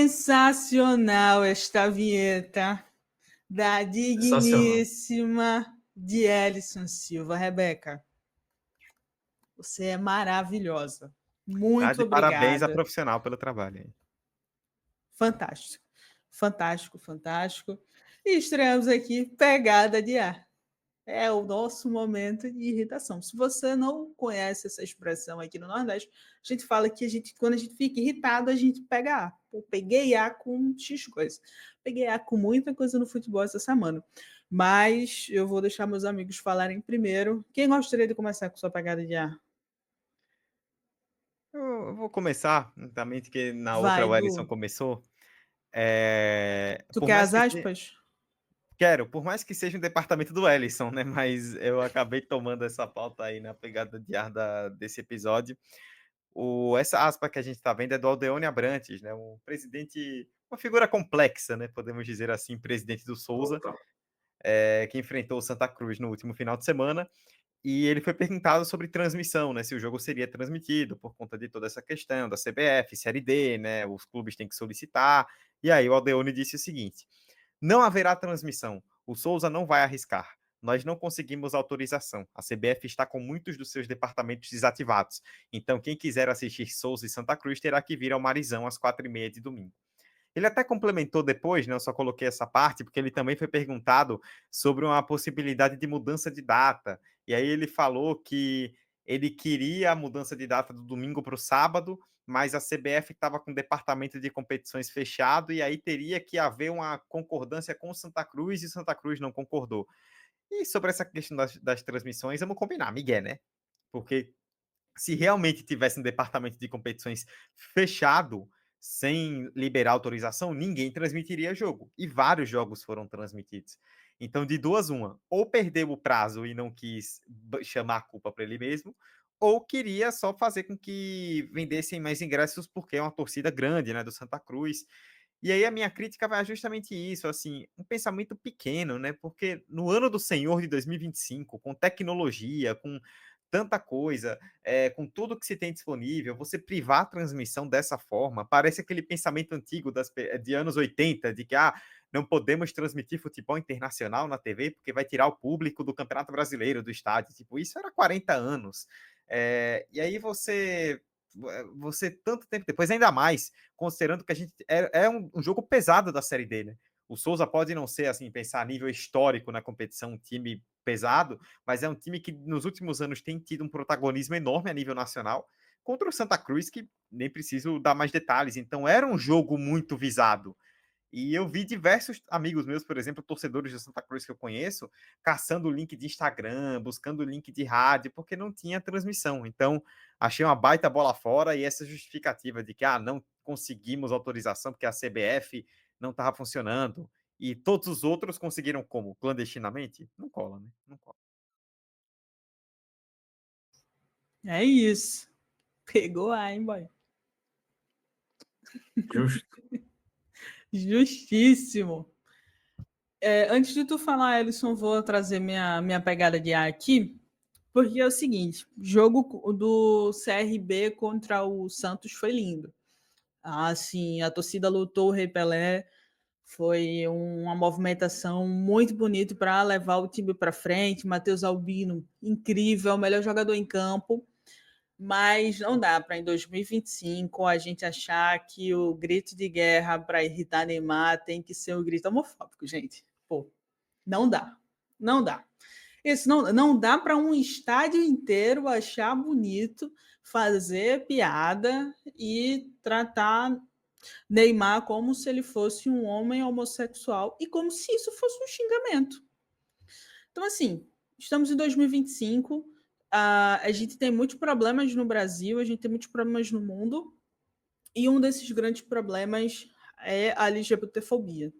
Sensacional esta vinheta da Sensacional. digníssima de Ellison Silva. Rebeca, você é maravilhosa. Tá Muito de parabéns à obrigada. profissional pelo trabalho aí. Fantástico. Fantástico, fantástico. E estreamos aqui Pegada de Ar. É o nosso momento de irritação. Se você não conhece essa expressão aqui no Nordeste, a gente fala que quando a gente fica irritado, a gente pega A. Eu peguei A com X coisa. Peguei A com muita coisa no futebol essa semana. Mas eu vou deixar meus amigos falarem primeiro. Quem gostaria de começar com sua pegada de A? Eu vou começar, justamente que na outra Vai, o Ellison Du. começou. Tu Por quer mais as que aspas? por mais que seja um departamento do Ellison, né? Mas eu acabei tomando essa pauta aí na pegada de ar desse episódio. Essa aspa que a gente está vendo é do Aldeone Abrantes, né? Um presidente, uma figura complexa, né? Podemos dizer assim, presidente do Souza, Total. que enfrentou o Santa Cruz no último final de semana. E ele foi perguntado sobre transmissão, né? Se o jogo seria transmitido por conta de toda essa questão da CBF, Série D, né? Os clubes têm que solicitar. E aí o Aldeone disse o seguinte: não haverá transmissão. O Souza não vai arriscar. Nós não conseguimos autorização. A CBF está com muitos dos seus departamentos desativados. Então, quem quiser assistir Souza e Santa Cruz terá que vir ao Marizão às 4h30 de domingo. Ele até complementou depois, né? Eu só coloquei essa parte, porque ele também foi perguntado sobre uma possibilidade de mudança de data. E aí ele falou que ele queria a mudança de data do domingo para o sábado, mas a CBF estava com o departamento de competições fechado, e aí teria que haver uma concordância com o Santa Cruz, e Santa Cruz não concordou. E sobre essa questão das transmissões, vamos combinar, Miguel, né? Porque se realmente tivesse um departamento de competições fechado, sem liberar autorização, ninguém transmitiria jogo. E vários jogos foram transmitidos. Então, de duas, uma. Ou perdeu o prazo e não quis chamar a culpa para ele mesmo, ou queria só fazer com que vendessem mais ingressos, porque é uma torcida grande, né, do Santa Cruz. E aí a minha crítica vai justamente isso, assim, um pensamento pequeno, né? Porque no ano do Senhor de 2025, com tecnologia, com tanta coisa, com tudo que se tem disponível, você privar a transmissão dessa forma, parece aquele pensamento antigo de anos 80, de que não podemos transmitir futebol internacional na TV porque vai tirar o público do Campeonato Brasileiro, do estádio. Tipo, isso era 40 anos. E aí você tanto tempo depois, ainda mais, considerando que a gente é um jogo pesado da Série D, né? O Souza pode não ser, assim, pensar a nível histórico na competição, um time pesado, mas é um time que nos últimos anos tem tido um protagonismo enorme a nível nacional, contra o Santa Cruz, que nem preciso dar mais detalhes. Então era um jogo muito visado. E eu vi diversos amigos meus, por exemplo, torcedores de Santa Cruz que eu conheço, caçando o link de Instagram, buscando o link de rádio, porque não tinha transmissão. Então, achei uma baita bola fora, e essa justificativa de que não conseguimos autorização porque a CBF não estava funcionando e todos os outros conseguiram como? Clandestinamente? Não cola, né? Não cola. É isso. Pegou A, hein, boy? Justo. Justíssimo. Antes de tu falar, Ellison, vou trazer minha pegada de ar aqui, porque é o seguinte: jogo do CRB contra o Santos foi lindo. Assim, a torcida lutou o Rei Pelé, foi uma movimentação muito bonita para levar o time para frente. Matheus Albino, incrível, o melhor jogador em campo. Mas não dá para em 2025 a gente achar que o grito de guerra para irritar Neymar tem que ser um grito homofóbico, gente. Pô, não dá. Não dá. Isso não dá para um estádio inteiro achar bonito, fazer piada e tratar Neymar como se ele fosse um homem homossexual e como se isso fosse um xingamento. Então, assim, estamos em 2025, a gente tem muitos problemas no Brasil, a gente tem muitos problemas no mundo, e um desses grandes problemas é a LGBTfobia.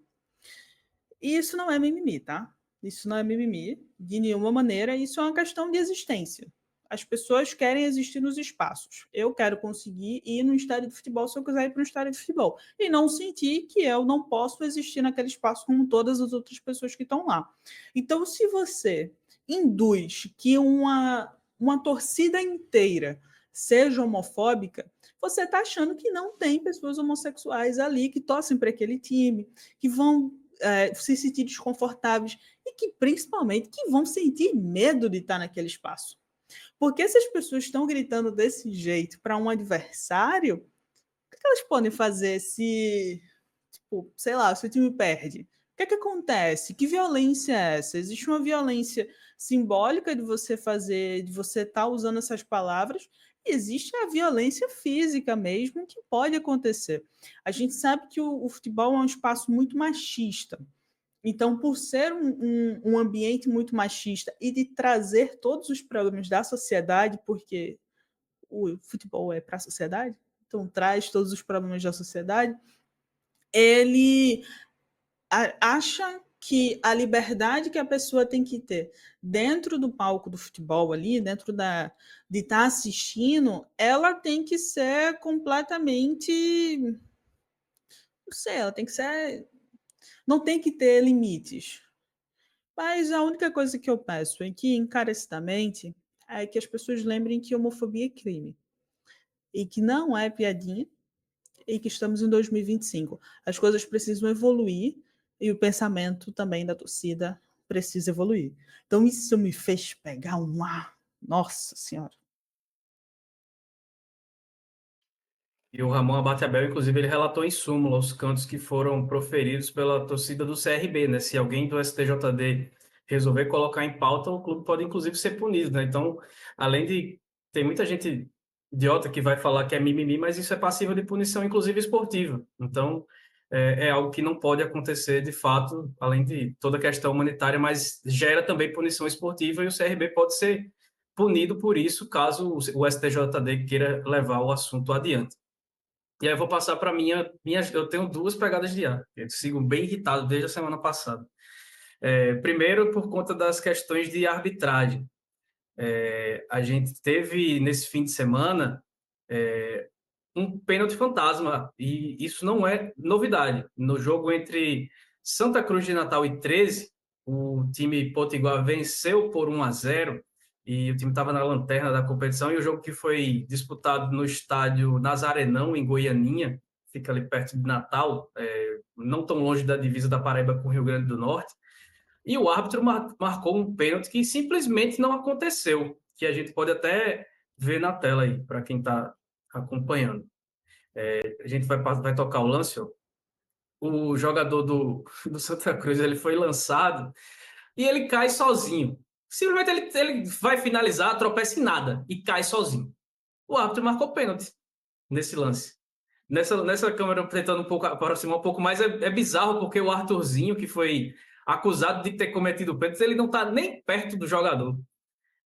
E isso não é mimimi, tá? Isso não é mimimi de nenhuma maneira, isso é uma questão de existência. As pessoas querem existir nos espaços. Eu quero conseguir ir no estádio de futebol se eu quiser ir para um estádio de futebol. E não sentir que eu não posso existir naquele espaço como todas as outras pessoas que estão lá. Então, se você induz que uma torcida inteira seja homofóbica, você está achando que não tem pessoas homossexuais ali que torcem para aquele time, que vão se sentir desconfortáveis e que, principalmente, que vão sentir medo de estar naquele espaço. Porque se as pessoas estão gritando desse jeito para um adversário, o que elas podem fazer se, tipo, sei lá, se o time perde? O que acontece? Que violência é essa? Existe uma violência simbólica de você fazer, de você estar usando essas palavras, e existe a violência física mesmo que pode acontecer. A gente sabe que o futebol é um espaço muito machista. Então, por ser um ambiente muito machista e de trazer todos os problemas da sociedade, porque o futebol é para a sociedade, então traz todos os problemas da sociedade, ele acha que a liberdade que a pessoa tem que ter dentro do palco do futebol ali, dentro de estar assistindo, ela tem que ser completamente, não sei, ela tem que ser, não tem que ter limites. Mas a única coisa que eu peço aqui, encarecidamente, é que as pessoas lembrem que homofobia é crime. E que não é piadinha, e que estamos em 2025. As coisas precisam evoluir e o pensamento também da torcida precisa evoluir. Então isso me fez pegar um ar. Nossa Senhora. E o Ramon Abateabel, inclusive, ele relatou em súmula os cantos que foram proferidos pela torcida do CRB, né? Se alguém do STJD resolver colocar em pauta, o clube pode, inclusive, ser punido, né? Então, além de... Tem muita gente idiota que vai falar que é mimimi, mas isso é passível de punição, inclusive esportiva. Então, é algo que não pode acontecer, de fato, além de toda a questão humanitária, mas gera também punição esportiva e o CRB pode ser punido por isso, caso o STJD queira levar o assunto adiante. E aí eu vou passar para eu tenho duas pegadas de ar. Eu sigo bem irritado desde a semana passada. Primeiro, por conta das questões de arbitragem. A gente teve, nesse fim de semana, um pênalti fantasma, e isso não é novidade. No jogo entre Santa Cruz de Natal e 13, o time potiguar venceu por 1-0, e o time estava na lanterna da competição, e o jogo que foi disputado no estádio Nazarenão, em Goianinha, fica ali perto de Natal, não tão longe da divisa da Paraíba com o Rio Grande do Norte, e o árbitro marcou um pênalti que simplesmente não aconteceu, que a gente pode até ver na tela aí, para quem está acompanhando. A gente vai tocar o lance, ó. O jogador do Santa Cruz, ele foi lançado e ele cai sozinho. Simplesmente ele vai finalizar, tropeça em nada e cai sozinho. O árbitro marcou pênalti nesse lance. Nessa câmera, tentando aproximar um pouco mais, é bizarro, porque o Arthurzinho, que foi acusado de ter cometido pênalti, ele não está nem perto do jogador.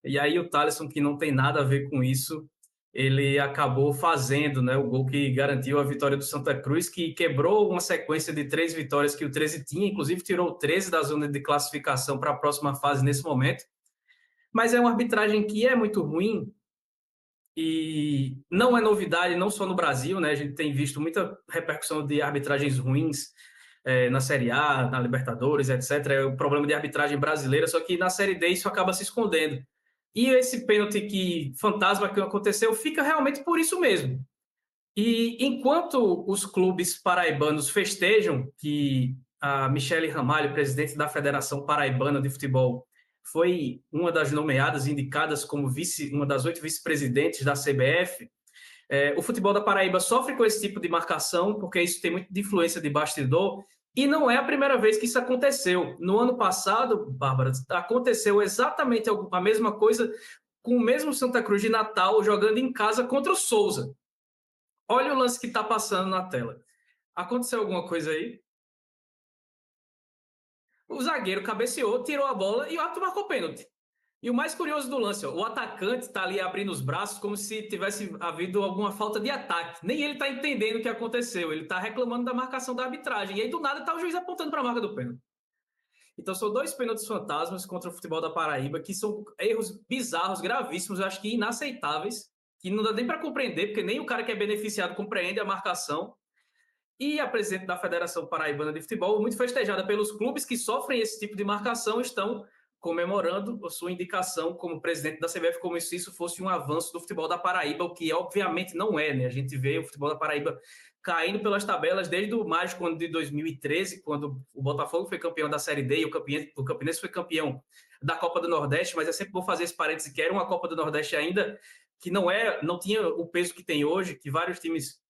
E aí o Thalisson, que não tem nada a ver com isso, ele acabou fazendo, né, o gol que garantiu a vitória do Santa Cruz, que quebrou uma sequência de 3 vitórias que o 13 tinha, inclusive tirou o 13 da zona de classificação para a próxima fase nesse momento. Mas é uma arbitragem que é muito ruim e não é novidade, não só no Brasil, né? A gente tem visto muita repercussão de arbitragens ruins na Série A, na Libertadores, etc. É o problema de arbitragem brasileira, só que na Série D isso acaba se escondendo. E esse pênalti fantasma que aconteceu fica realmente por isso mesmo. E enquanto os clubes paraibanos festejam que a Michele Ramalho, presidente da Federação Paraibana de Futebol, foi uma das nomeadas, indicadas como uma das 8 vice-presidentes da CBF, o futebol da Paraíba sofre com esse tipo de marcação, porque isso tem muito de influência de bastidor, e não é a primeira vez que isso aconteceu. No ano passado, Bárbara, aconteceu exatamente a mesma coisa com o mesmo Santa Cruz de Natal jogando em casa contra o Souza. Olha o lance que está passando na tela. Aconteceu alguma coisa aí? O zagueiro cabeceou, tirou a bola e o árbitro marcou pênalti. E o mais curioso do lance, ó, o atacante está ali abrindo os braços como se tivesse havido alguma falta de ataque. Nem ele está entendendo o que aconteceu. Ele está reclamando da marcação da arbitragem. E aí, do nada, está o juiz apontando para a marca do pênalti. Então, são 2 pênaltis fantasmas contra o futebol da Paraíba, que são erros bizarros, gravíssimos, eu acho que inaceitáveis, que não dá nem para compreender, porque nem o cara que é beneficiado compreende a marcação. E a presidente da Federação Paraibana de Futebol, muito festejada pelos clubes que sofrem esse tipo de marcação, estão comemorando a sua indicação como presidente da CBF, como se isso fosse um avanço do futebol da Paraíba, o que obviamente não é, né? A gente vê o futebol da Paraíba caindo pelas tabelas desde o mágico ano de 2013, quando o Botafogo foi campeão da Série D e o Campinense foi campeão da Copa do Nordeste, mas é sempre bom fazer esse parêntese, que era uma Copa do Nordeste ainda que não tinha o peso que tem hoje, que vários times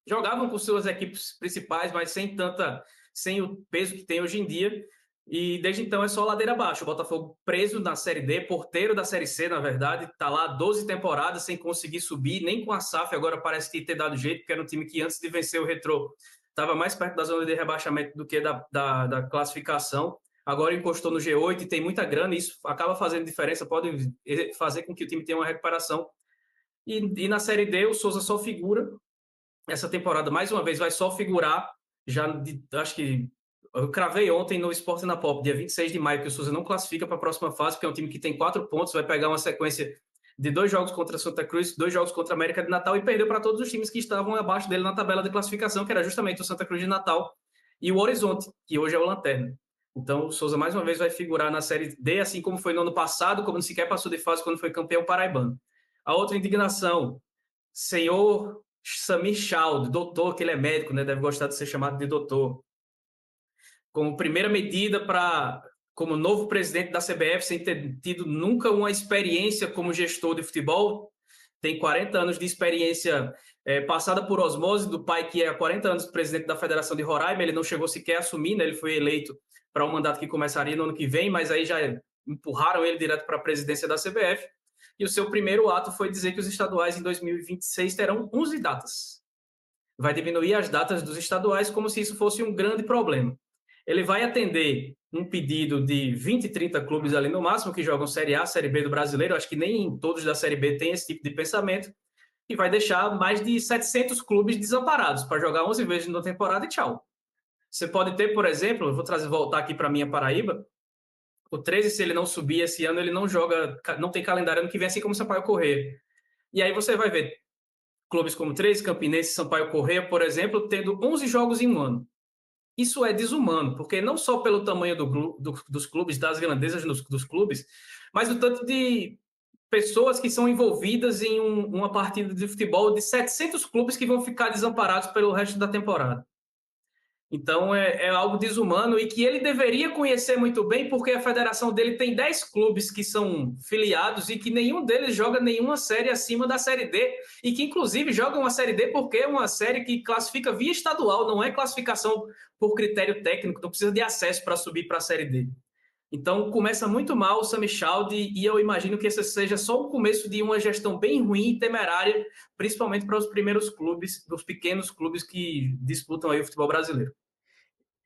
jogavam com suas equipes principais, mas sem o peso que tem hoje em dia. E desde então é só ladeira abaixo. O Botafogo preso na Série D, porteiro da Série C, na verdade, está lá 12 temporadas sem conseguir subir, nem com a SAF agora parece que ter dado jeito, porque era um time que antes de vencer o Retrô estava mais perto da zona de rebaixamento do que da classificação. Agora encostou no G8 e tem muita grana, e isso acaba fazendo diferença, pode fazer com que o time tenha uma recuperação. E na Série D o Souza só figura. Essa temporada, mais uma vez, vai só figurar, acho que eu cravei ontem no Esporte na Pop, dia 26 de maio, que o Souza não classifica para a próxima fase, porque é um time que tem 4 pontos, vai pegar uma sequência de 2 jogos contra Santa Cruz, 2 jogos contra a América de Natal, e perdeu para todos os times que estavam abaixo dele na tabela de classificação, que era justamente o Santa Cruz de Natal e o Horizonte, que hoje é o Lanterna. Então, o Souza, mais uma vez, vai figurar na Série D, assim como foi no ano passado, como sequer passou de fase quando foi campeão paraibano. A outra indignação, senhor Samir Chaldo, doutor, que ele é médico, né? Deve gostar de ser chamado de doutor. Como primeira medida como novo presidente da CBF, sem ter tido nunca uma experiência como gestor de futebol, tem 40 anos de experiência passada por osmose do pai, que é há 40 anos presidente da Federação de Roraima. Ele não chegou sequer a assumir, né? Ele foi eleito para um mandato que começaria no ano que vem, mas aí já empurraram ele direto para a presidência da CBF. E o seu primeiro ato foi dizer que os estaduais em 2026 terão 11 datas. Vai diminuir as datas dos estaduais como se isso fosse um grande problema. Ele vai atender um pedido de 20, 30 clubes ali no máximo, que jogam Série A, Série B do Brasileiro. Acho que nem todos da Série B têm esse tipo de pensamento. E vai deixar mais de 700 clubes desamparados para jogar 11 vezes na temporada e tchau. Você pode ter, por exemplo, eu vou voltar aqui para a minha Paraíba, o 13, se ele não subir esse ano, ele não joga, não tem calendário ano que vem, assim como o Sampaio Corrêa. E aí você vai ver clubes como 13, Campinense, Sampaio Corrêa, por exemplo, tendo 11 jogos em um ano. Isso é desumano, porque não só pelo tamanho dos clubes, das grandezas dos clubes, mas o tanto de pessoas que são envolvidas em uma partida de futebol de 700 clubes que vão ficar desamparados pelo resto da temporada. Então, é algo desumano e que ele deveria conhecer muito bem, porque a federação dele tem 10 clubes que são filiados e que nenhum deles joga nenhuma série acima da Série D, e que, inclusive, jogam a Série D porque é uma série que classifica via estadual, não é classificação por critério técnico, não precisa de acesso para subir para a Série D. Então, começa muito mal o Samir Chaldo, e eu imagino que esse seja só o começo de uma gestão bem ruim e temerária, principalmente para os primeiros clubes, os pequenos clubes que disputam aí o futebol brasileiro.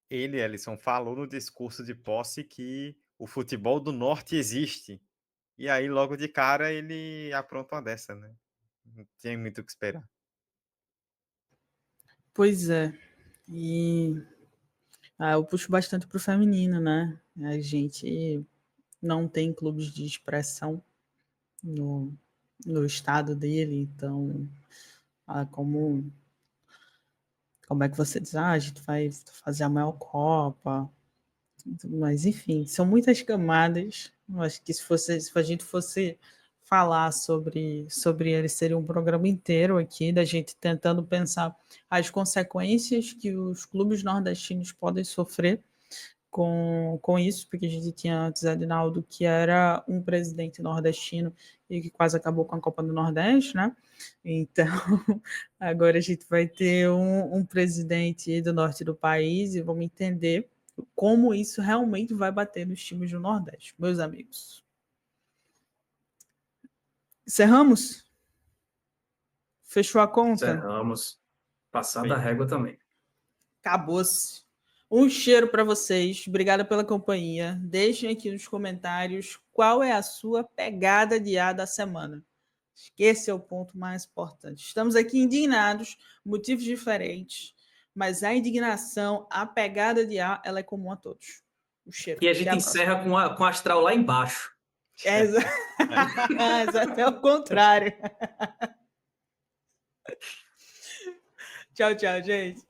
Ele, Ellison, falou no discurso de posse que o futebol do norte existe. E aí, logo de cara, ele apronta uma dessa, né? Não tem muito o que esperar. Pois é. E eu puxo bastante pro feminino, né? A gente não tem clubes de expressão no estado dele, então como é que você diz? A gente vai fazer a maior Copa, mas enfim, são muitas camadas. Eu acho que se a gente fosse falar sobre ele, seria um programa inteiro aqui, da gente tentando pensar as consequências que os clubes nordestinos podem sofrer com isso, porque a gente tinha antes Adinaldo, que era um presidente nordestino e que quase acabou com a Copa do Nordeste, né? Então, agora a gente vai ter um presidente do norte do país e vamos entender como isso realmente vai bater nos times do Nordeste, meus amigos. Encerramos? Fechou a conta? Encerramos. Passada a régua também. Acabou-se. Um cheiro para vocês. Obrigada pela companhia. Deixem aqui nos comentários qual é a sua pegada de ar da semana. Esse é o ponto mais importante. Estamos aqui indignados, motivos diferentes, mas a indignação, a pegada de ar, ela é comum a todos. O cheiro. E a gente encerra com o astral lá embaixo. Até o contrário. Tchau, gente.